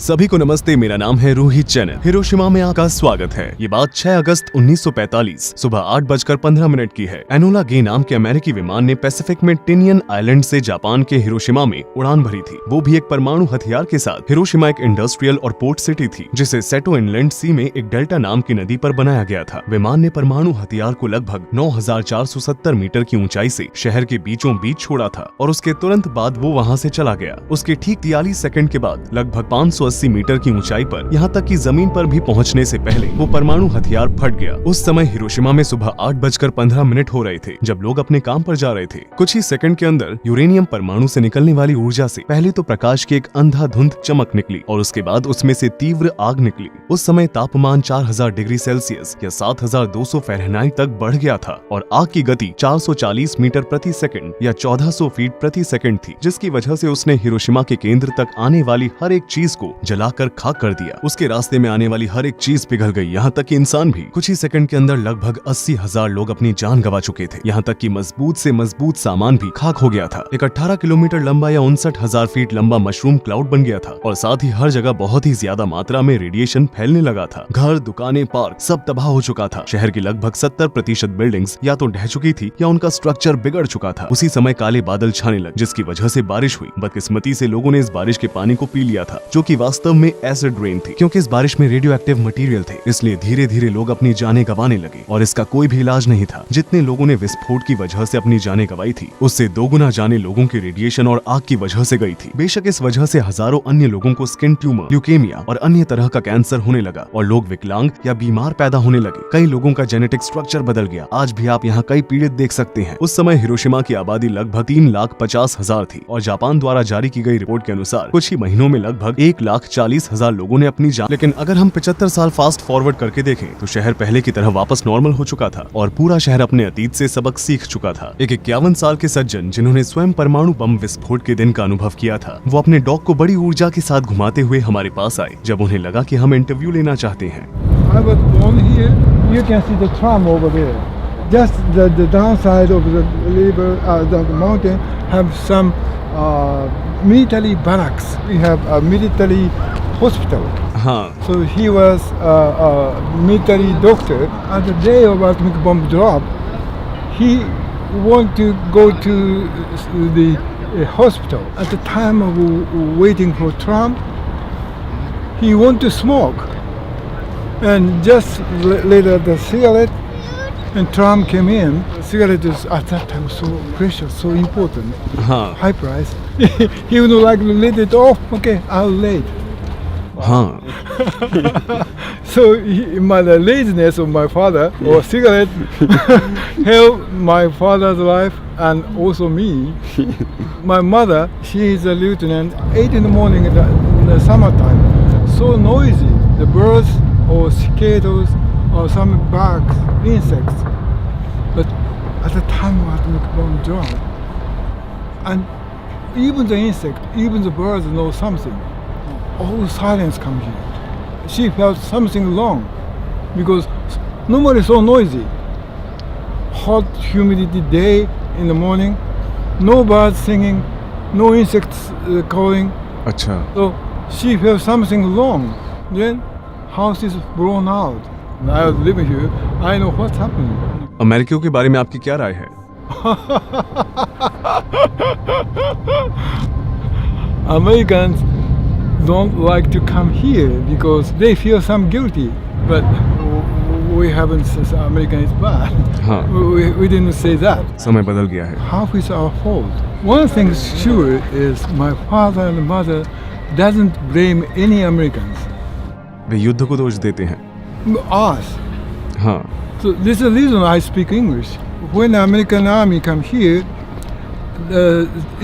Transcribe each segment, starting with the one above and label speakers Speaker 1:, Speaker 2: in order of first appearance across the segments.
Speaker 1: सभी को नमस्ते। मेरा नाम है रोहित चैनल। हिरोशिमा में आपका स्वागत है। ये बात 6 अगस्त 1945 सुबह 8:15 की है। एनोला गे नाम के अमेरिकी विमान ने पैसिफिक में टिनियन आइलैंड से जापान के हिरोशिमा में उड़ान भरी थी। वो भी एक परमाणु हथियार के साथ। हिरोशिमा एक इंडस्ट्रियल और पोर्ट सिटी थी जिसे सेटो इनलैंड सी में एक डेल्टा नाम की नदी पर बनाया गया था। विमान ने परमाणु हथियार को लगभग 9,470 मीटर की ऊंचाई से शहर के बीचों बीच छोड़ा था और उसके तुरंत बाद वो वहाँ से चला गया। उसके ठीक 43 सेकंड के बाद लगभग 580 मीटर की ऊंचाई पर, यहाँ तक कि जमीन पर भी पहुँचने से पहले वो परमाणु हथियार फट गया। उस समय हिरोशिमा में सुबह 8:15 हो रहे थे जब लोग अपने काम पर जा रहे थे। कुछ ही सेकंड के अंदर यूरेनियम परमाणु से निकलने वाली ऊर्जा से पहले तो प्रकाश की एक अंधाधुंध चमक निकली और उसके बाद उसमें से तीव्र आग निकली। उस समय तापमान 4000 डिग्री सेल्सियस या 7200 फ़ारेनहाइट तक बढ़ गया था और आग की गति 440 मीटर प्रति सेकंड या 1400 फीट प्रति सेकंड थी, जिसकी वजह से उसने हिरोशिमा के केंद्र तक आने वाली हर एक चीज को जलाकर खाक कर दिया। उसके रास्ते में आने वाली हर एक चीज पिघल गई, यहाँ तक कि इंसान भी। कुछ ही सेकंड के अंदर लगभग 80,000 लोग अपनी जान गंवा चुके थे। यहाँ तक कि मजबूत से मजबूत सामान भी खाक हो गया था। एक 18 किलोमीटर लंबा या 59,000 फीट लंबा मशरूम क्लाउड बन गया था और साथ ही हर जगह बहुत ही ज्यादा मात्रा में रेडिएशन फैलने लगा था। घर, दुकानें, पार्क सब तबाह हो चुका था। शहर की लगभग 70% बिल्डिंग्स या तो ढह चुकी थी या उनका स्ट्रक्चर बिगड़ चुका था। उसी समय काले बादल छाने लगे जिसकी वजह से बारिश हुई। बदकिस्मती से लोगों ने इस बारिश के पानी को पी लिया था जो कि वास्तव में एसिड रेन थी। क्योंकि इस बारिश में रेडियो एक्टिव मटेरियल थे, इसलिए धीरे धीरे लोग अपनी जानें गंवाने लगे और इसका कोई भी इलाज नहीं था। जितने लोगों ने विस्फोट की वजह से अपनी जानें गंवाई थी, उससे दोगुना जानें लोगों की रेडिएशन और आग की वजह से गई थी। बेशक इस वजह से हजारों अन्य लोगों को स्किन ट्यूमर, ल्यूकेमिया और अन्य तरह का कैंसर होने लगा और लोग विकलांग या बीमार पैदा होने लगे। कई लोगों का जेनेटिक स्ट्रक्चर बदल गया। आज भी आप यहाँ कई पीड़ित देख सकते हैं। उस समय हिरोशिमा की आबादी लगभग 3,50,000 थी और जापान द्वारा जारी की गई रिपोर्ट के अनुसार कुछ ही महीनों में लगभग 1,40,000 लोगों ने अपनी जान। लेकिन अगर हम 75 साल फास्ट फॉरवर्ड करके देखें तो शहर पहले की तरह वापस नॉर्मल हो चुका था और पूरा शहर अपने अतीत से सबक सीख चुका था। एक 51 साल के सज्जन जिन्होंने स्वयं परमाणु बम विस्फोट के दिन का अनुभव किया था, वो अपने डॉग को बड़ी ऊर्जा के साथ घुमाते हुए हमारे पास आए जब उन्हें लगा कि हम इंटरव्यू लेना चाहते हैं।
Speaker 2: I was born here. You can see the tram over there. Just the downside of the river, the mountain, have some military barracks. We have a military hospital.
Speaker 1: हाँ।
Speaker 2: So he was a military doctor. At the day of atomic bomb drop, he wanted to go to the hospital. At the time of waiting for tram, he wanted to smoke. And just later the cigarette and tram came in. Cigarette is at that time so precious, so important. High price. He would like to let it off. Okay, I'll let. So the laziness of my father or cigarette helped my father's life and also me. My mother, she is a lieutenant. 8 in the morning in the summertime. So noisy. The birds or cicadas or some bugs, insects. But at the time of atomic bomb drop, and even the insect, even the birds know something. All silence comes here. She felt something wrong because nobody so noisy. Hot humidity day in the morning, no birds singing, no insects calling.
Speaker 1: अच्छा।
Speaker 2: So she felt something wrong. Then house is blown out. I was living here. I know what's happening.
Speaker 1: अमेरिकियों के बारे में आपकी क्या राय है?
Speaker 2: Americans don't like to come here because they feel some guilty. But we haven't said American is bad.
Speaker 1: हाँ।
Speaker 2: We didn't say that.
Speaker 1: समय बदल गया है।
Speaker 2: Half is our fault. One thing is sure is my father and mother doesn't blame any Americans.
Speaker 1: वे युद्ध को दोष देते हैं।
Speaker 2: Us.
Speaker 1: हाँ।
Speaker 2: So this is the reason I speak English. When the American army come here,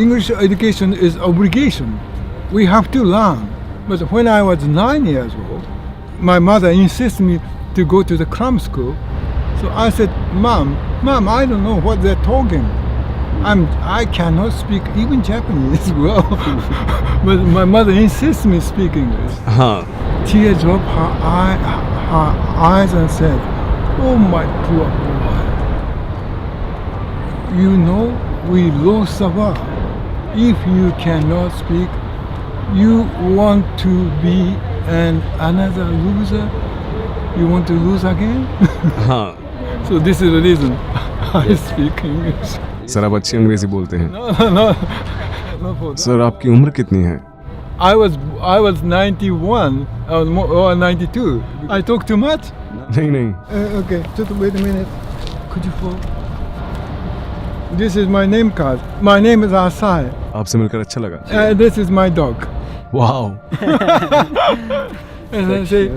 Speaker 2: English education is obligation. We have to learn. But when I was 9 years old, my mother insisted me to go to the cram school. So I said, Mom, I don't know what they're talking. I cannot speak even Japanese well. But my mother insists me speak English.
Speaker 1: हाँ।
Speaker 2: Tears dropped her eyes and said, "Oh my poor boy, you know we lost the war. If you cannot speak you want to be another loser? You want to lose again?
Speaker 1: हाँ
Speaker 2: So this is the reason I speak English.
Speaker 1: Sir, आप अच्छी अंग्रेजी बोलते हैं।
Speaker 2: No, no for that.
Speaker 1: Sir, आपकी उम्र कितनी है?
Speaker 2: I was 91 or 92. I talk too much?
Speaker 1: नहीं
Speaker 2: Okay, just wait a minute. Could you fall? This is my name card. My name is Asai.
Speaker 1: आपसे मिलकर अच्छा लगा।
Speaker 2: This is my dog.
Speaker 1: Wow.
Speaker 2: And I say,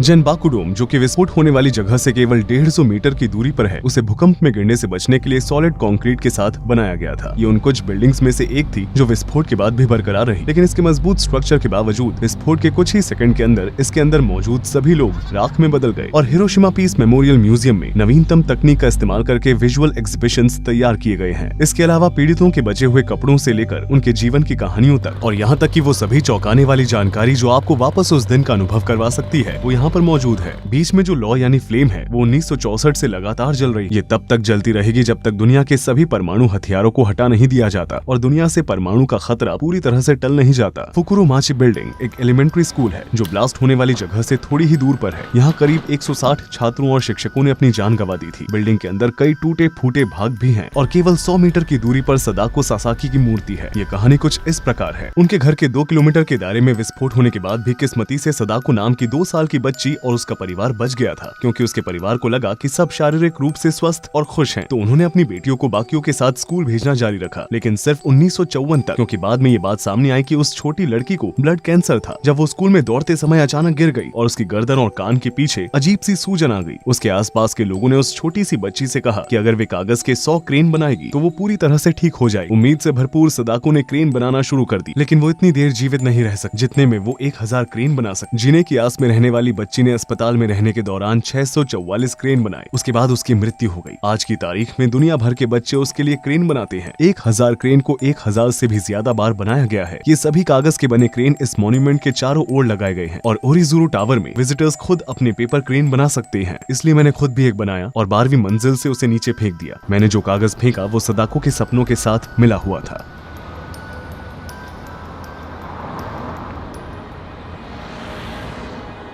Speaker 1: जनबाकुडोम, जो कि विस्फोट होने वाली जगह से केवल 150 मीटर की दूरी पर है, उसे भूकंप में गिरने से बचने के लिए सॉलिड कंक्रीट के साथ बनाया गया था। ये उन कुछ बिल्डिंग्स में से एक थी जो विस्फोट के बाद भी बरकरार रही, लेकिन इसके मजबूत स्ट्रक्चर के बावजूद विस्फोट के कुछ ही सेकंड के अंदर इसके अंदर मौजूद सभी लोग राख में बदल गए। और हिरोशिमा पीस मेमोरियल म्यूजियम में नवीनतम तकनीक का इस्तेमाल करके विजुअल एग्जीबिशंस तैयार किए गए हैं। इसके अलावा पीड़ितों के बचे हुए कपड़ों से लेकर उनके जीवन की कहानियों तक, और यहाँ तक कि वो सभी चौंकाने वाली जानकारी जो आपको वापस उस दिन का अनुभव करवा सकती है, वो यहाँ पर मौजूद है। बीच में जो लौ यानी फ्लेम है, वो 1964 से लगातार जल रही है। ये तब तक जलती रहेगी जब तक दुनिया के सभी परमाणु हथियारों को हटा नहीं दिया जाता और दुनिया से परमाणु का खतरा पूरी तरह से टल नहीं जाता। फुकुरोमाची बिल्डिंग एक एलिमेंट्री स्कूल है जो ब्लास्ट होने वाली जगह से थोड़ी ही दूर पर है। यहाँ करीब 160 छात्रों और शिक्षकों ने अपनी जान गंवा दी थी। बिल्डिंग के अंदर कई टूटे फूटे भाग भी हैं और केवल 100 मीटर की दूरी पर सदाको सासाकी की मूर्ति है। ये कहानी कुछ इस प्रकार है। उनके घर के 2 किलोमीटर के दायरे में विस्फोट होने के बाद भी किस्मती से सदाको नाम की 2 साल की बच्ची और उसका परिवार बच गया था, क्योंकि उसके परिवार को लगा कि सब शारीरिक रूप से स्वस्थ और खुश हैं, तो उन्होंने अपनी बेटियों को बाकियों के साथ स्कूल भेजना जारी रखा। लेकिन सिर्फ 1954 तक, क्योंकि बाद में ये बात सामने आई कि उस छोटी लड़की को ब्लड कैंसर था। जब वो स्कूल में दौड़ते समय अचानक गिर गई और उसकी गर्दन और कान के पीछे अजीब सी सूजन आ गई। उसके आसपास के लोगों ने उस छोटी सी बच्ची से कहा कि अगर वे कागज के 100 क्रेन बनाएगी तो वो पूरी तरह से ठीक हो जाएगी। उम्मीद से भरपूर सदाको ने क्रेन बनाना शुरू कर दी, लेकिन वो इतनी देर जीवित नहीं रह सकती जितने में वो 1000 क्रेन बना सके। जीने की आस में रहने वाली बच्ची ने अस्पताल में रहने के दौरान 644 क्रेन बनाए। उसके बाद उसकी मृत्यु हो गई। आज की तारीख में दुनिया भर के बच्चे उसके लिए क्रेन बनाते हैं। 1000 क्रेन को 1000 से भी ज्यादा बार बनाया गया है। ये सभी कागज के बने क्रेन इस मॉन्यूमेंट के चारों ओर लगाए गए हैं और ओरिजुरु टावर में विजिटर्स खुद अपने पेपर क्रेन बना सकते हैं। इसलिए मैंने खुद भी एक बनाया और 12वीं मंजिल से उसे नीचे फेंक दिया। मैंने जो कागज फेंका वो सदाको के सपनों के साथ मिला हुआ था।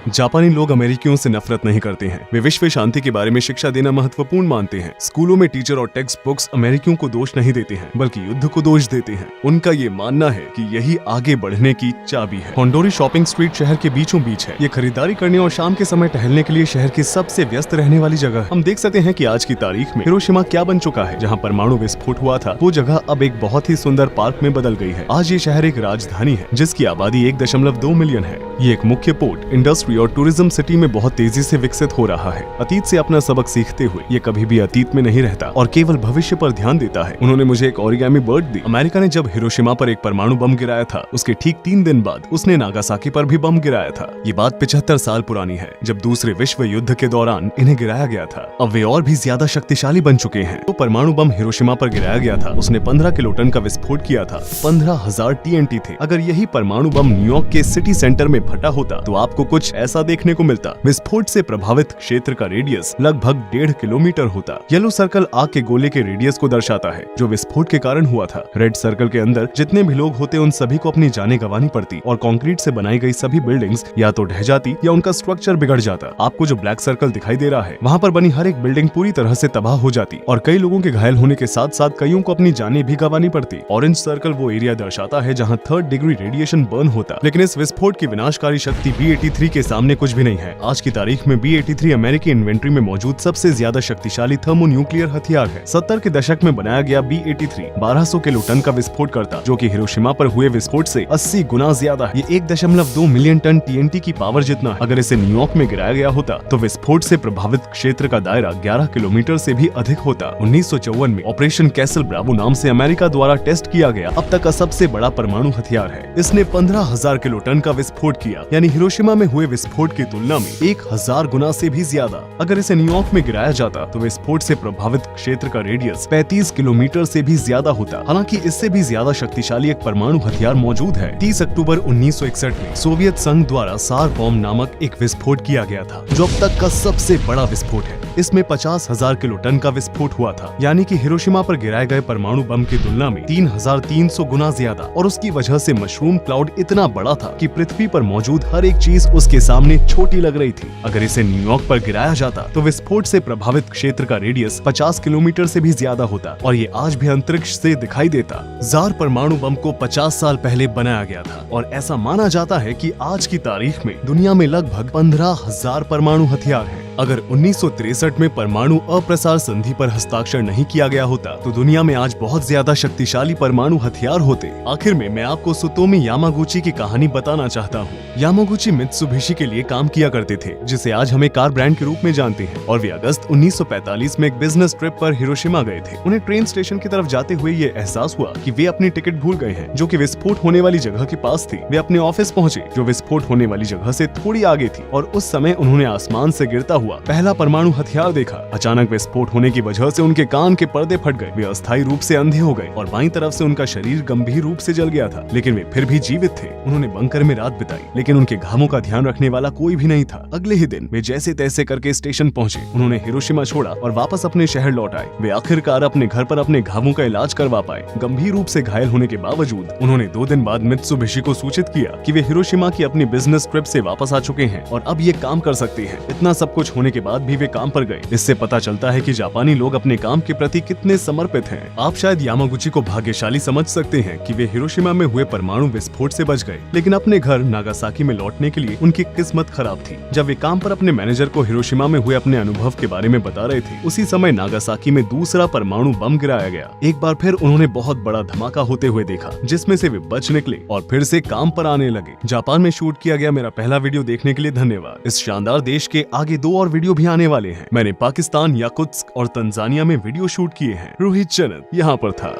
Speaker 1: जापानी लोग अमेरिकियों से नफरत नहीं करते हैं। वे विश्व शांति के बारे में शिक्षा देना महत्वपूर्ण मानते हैं। स्कूलों में टीचर और टेक्स्ट बुक्स अमेरिकियों को दोष नहीं देते हैं, बल्कि युद्ध को दोष देते हैं। उनका ये मानना है कि यही आगे बढ़ने की चाबी है। होंडोरी शॉपिंग स्ट्रीट शहर के बीचों बीच है। ये खरीदारी करने और शाम के समय टहलने के लिए शहर की सबसे व्यस्त रहने वाली जगह है। हम देख सकते हैं कि आज की तारीख में हिरोशिमा क्या बन चुका है। जहाँ परमाणु विस्फोट हुआ था, वो जगह अब एक बहुत ही सुंदर पार्क में बदल गई है। आज ये शहर एक राजधानी है जिसकी आबादी 1.2 मिलियन है। ये एक मुख्य पोर्ट, इंडस्ट्री और टूरिज्म सिटी में बहुत तेजी से विकसित हो रहा है। अतीत से अपना सबक सीखते हुए ये कभी भी अतीत में नहीं रहता और केवल भविष्य पर ध्यान देता है। उन्होंने मुझे एक ओरिगामी बर्ड दी। अमेरिका ने जब हिरोशिमा पर एक परमाणु बम गिराया था, उसके ठीक 3 दिन बाद उसने नागासाकी पर भी बम गिराया था। ये बात 75 साल पुरानी है, जब दूसरे विश्व युद्ध के दौरान इन्हें गिराया गया था। अब वे और भी ज्यादा शक्तिशाली बन चुके हैं। तो परमाणु बम हिरोशिमा पर गिराया गया था, उसने 15 किलोटन का विस्फोट किया था। 15,000 TNT थे। अगर यही परमाणु बम न्यूयॉर्क के सिटी सेंटर में फटा होता तो आपको कुछ ऐसा देखने को मिलता। विस्फोट से प्रभावित क्षेत्र का रेडियस लगभग 1.5 किलोमीटर होता। येलो सर्कल आग के गोले के रेडियस को दर्शाता है जो विस्फोट के कारण हुआ था। रेड सर्कल के अंदर जितने भी लोग होते उन सभी को अपनी जानें गंवानी पड़ती और कंक्रीट से बनाई गई सभी बिल्डिंग्स या तो ढह जाती या उनका स्ट्रक्चर बिगड़ जाता। आपको जो ब्लैक सर्कल दिखाई दे रहा है, वहाँ पर बनी हर एक बिल्डिंग पूरी तरह से तबाह हो जाती और कई लोगों के घायल होने के साथ साथ कईयों को अपनी जानें भी गंवानी पड़ती। ऑरेंज सर्कल वो एरिया दर्शाता है जहाँ 3rd डिग्री रेडिएशन बर्न होता। लेकिन इस विस्फोट की विनाशकारी शक्ति B-83 के सामने कुछ भी नहीं है। आज की तारीख में B-83 अमेरिकी इन्वेंट्री में मौजूद सबसे ज्यादा शक्तिशाली थर्मोन्यूक्लियर हथियार है। 70 के दशक में बनाया गया B-83 1200 किलोटन का विस्फोट करता, जो कि हिरोशिमा पर हुए विस्फोट से 80 गुना ज्यादा है। ये 1.2 मिलियन टन TNT की पावर जितना है। अगर इसे न्यूयॉर्क में गिराया गया होता तो विस्फोट से प्रभावित क्षेत्र का दायरा 11 किलोमीटर से भी अधिक होता। 1954 में ऑपरेशन कैसल ब्रावो नाम से अमेरिका द्वारा टेस्ट किया गया अब तक का सबसे बड़ा परमाणु हथियार है। इसने 15,000 किलोटन का विस्फोट किया। यानी हिरोशिमा में हुए विस्फोट की तुलना में 1000 गुना से भी ज्यादा। अगर इसे न्यूयॉर्क में गिराया जाता तो विस्फोट से प्रभावित क्षेत्र का रेडियस 35 किलोमीटर से भी ज्यादा होता। हालांकि इससे भी ज्यादा शक्तिशाली एक परमाणु हथियार मौजूद है। 30 अक्टूबर 1961 में सोवियत संघ द्वारा सार बॉम्ब नामक एक विस्फोट किया गया था, जो अब तक का सबसे बड़ा विस्फोट है। इसमें 50,000 किलो टन का विस्फोट हुआ था, यानी कि हिरोशिमा पर गिराए गए परमाणु बम की तुलना में 3300 गुना ज्यादा। और उसकी वजह से मशरूम क्लाउड इतना बड़ा था कि पृथ्वी पर मौजूद हर एक चीज उसके सामने छोटी लग रही थी। अगर इसे न्यूयॉर्क पर गिराया जाता तो विस्फोट से प्रभावित क्षेत्र का रेडियस 50 किलोमीटर से भी ज्यादा होता और ये आज भी अंतरिक्ष से दिखाई देता। जार परमाणु बम को 50 साल पहले बनाया गया था और ऐसा माना जाता है कि आज की तारीख में दुनिया में लगभग 15,000 परमाणु हथियार हैं। अगर 1963 में परमाणु अप्रसार संधि पर हस्ताक्षर नहीं किया गया होता तो दुनिया में आज बहुत ज्यादा शक्तिशाली परमाणु हथियार होते। आखिर में मैं आपको सुतोमी यामागुची की कहानी बताना चाहता हूँ। यामागुची मित्सुबिशी के लिए काम किया करते थे, जिसे आज हमें कार ब्रांड के रूप में जानते हैं, और वे अगस्त 1945 में एक बिजनेस ट्रिप पर हिरोशिमा गए थे। उन्हें ट्रेन स्टेशन की तरफ जाते हुए ये एहसास हुआ कि वे अपनी टिकट भूल गए हैं, जो कि विस्फोट होने वाली जगह के पास थी। वे अपने ऑफिस पहुंचे, जो विस्फोट होने वाली जगह से थोड़ी आगे थी, और उस समय उन्होंने आसमान से गिरता हुआ पहला परमाणु हथियार देखा। अचानक विस्फोट होने की वजह से उनके कान के पर्दे फट गए, वे अस्थायी रूप से अंधे हो गए और बाईं तरफ से उनका शरीर गंभीर रूप से जल गया था, लेकिन वे फिर भी जीवित थे। उन्होंने बंकर में रात बिताई, लेकिन उनके घावों का ध्यान रखने वाला कोई भी नहीं था। अगले ही दिन वे जैसे तैसे करके स्टेशन पहुंचे। उन्होंने हिरोशिमा छोड़ा और वापस अपने शहर लौट आए। वे आखिरकार अपने घर पर अपने घावों का इलाज करवा पाए। गंभीर रूप से घायल होने के बावजूद उन्होंने 2 दिन बाद मित्सुबिशी को सूचित किया कि वे हिरोशिमा की अपनी बिजनेस ट्रिप से वापस आ चुके हैं और अब ये काम कर सकते हैं। इतना सब कुछ होने के बाद भी वे काम पर गए। इससे पता चलता है कि जापानी लोग अपने काम के प्रति कितने समर्पित हैं। आप शायद यामागुची को भाग्यशाली समझ सकते हैं कि वे हिरोशिमा में हुए परमाणु विस्फोट से बच गए, लेकिन अपने घर नागासाकी में लौटने के लिए उनकी किस्मत खराब थी। जब वे काम पर अपने मैनेजर को हिरोशिमा में हुए अपने अनुभव के बारे में बता रहे थे, उसी समय नागासाकी में दूसरा परमाणु बम गिराया गया। एक बार फिर उन्होंने बहुत बड़ा धमाका होते हुए देखा, जिसमें से वे बच निकले और फिर से काम पर आने लगे। जापान में शूट किया गया मेरा पहला वीडियो देखने के लिए धन्यवाद। इस शानदार देश के आगे 2 और वीडियो भी आने वाले हैं। मैंने पाकिस्तान, याकुत्स्क और तंजानिया में वीडियो शूट किए हैं। रोहित चैनल यहाँ पर था।